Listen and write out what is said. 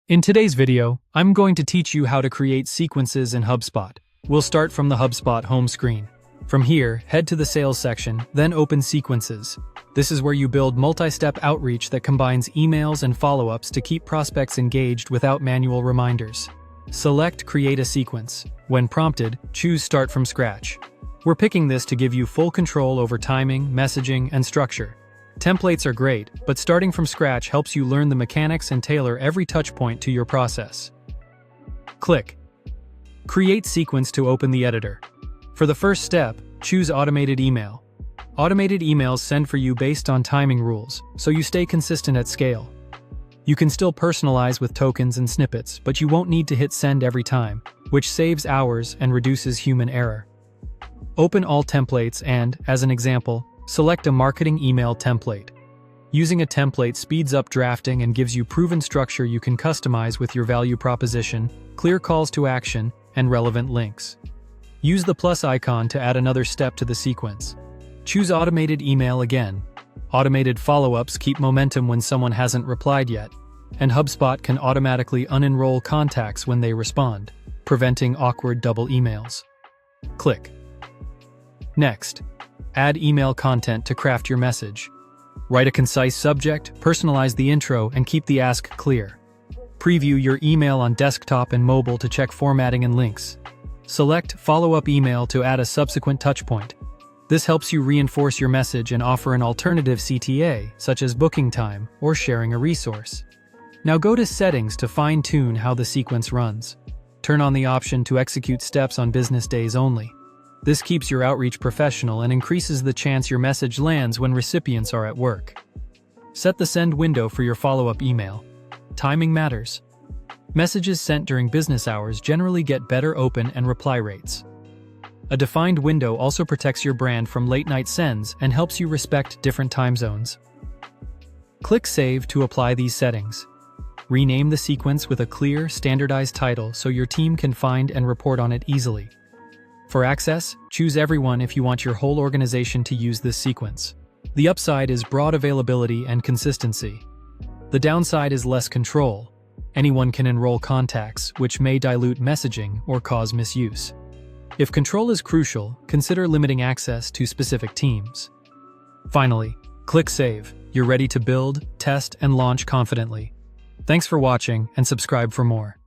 In today's video, I'm going to teach you how to create sequences in HubSpot. We'll start from the HubSpot home screen. From here, head to the sales section, then open sequences. This is where you build multi-step outreach that combines emails and follow-ups to keep prospects engaged without manual reminders. Select Create a Sequence. When prompted, choose Start from Scratch. We're picking this to give you full control over timing, messaging, and structure. Templates are great, but starting from scratch helps you learn the mechanics and tailor every touchpoint to your process. Click Create Sequence to open the editor. For the first step, choose Automated Email. Automated emails send for you based on timing rules, so you stay consistent at scale. You can still personalize with tokens and snippets, but you won't need to hit send every time, which saves hours and reduces human error. Open all templates and, as an example, select a marketing email template. Using a template speeds up drafting and gives you proven structure you can customize with your value proposition, clear calls to action, and relevant links. Use the plus icon to add another step to the sequence. Choose Automated Email again. Automated follow-ups keep momentum when someone hasn't replied yet, and HubSpot can automatically unenroll contacts when they respond, preventing awkward double emails. Click Next, add email content to craft your message. Write a concise subject, personalize the intro, and keep the ask clear. Preview your email on desktop and mobile to check formatting and links. Select Follow-up Email to add a subsequent touchpoint. This helps you reinforce your message and offer an alternative CTA, such as booking time or sharing a resource. Now go to Settings to fine-tune how the sequence runs. Turn on the option to execute steps on business days only. This keeps your outreach professional and increases the chance your message lands when recipients are at work. Set the send window for your follow-up email. Timing matters. Messages sent during business hours generally get better open and reply rates. A defined window also protects your brand from late-night sends and helps you respect different time zones. Click Save to apply these settings. Rename the sequence with a clear, standardized title so your team can find and report on it easily. For access, choose Everyone if you want your whole organization to use this sequence. The upside is broad availability and consistency. The downside is less control. Anyone can enroll contacts, which may dilute messaging or cause misuse. If control is crucial, consider limiting access to specific teams. Finally, click Save. You're ready to build, test, and launch confidently. Thanks for watching, and subscribe for more.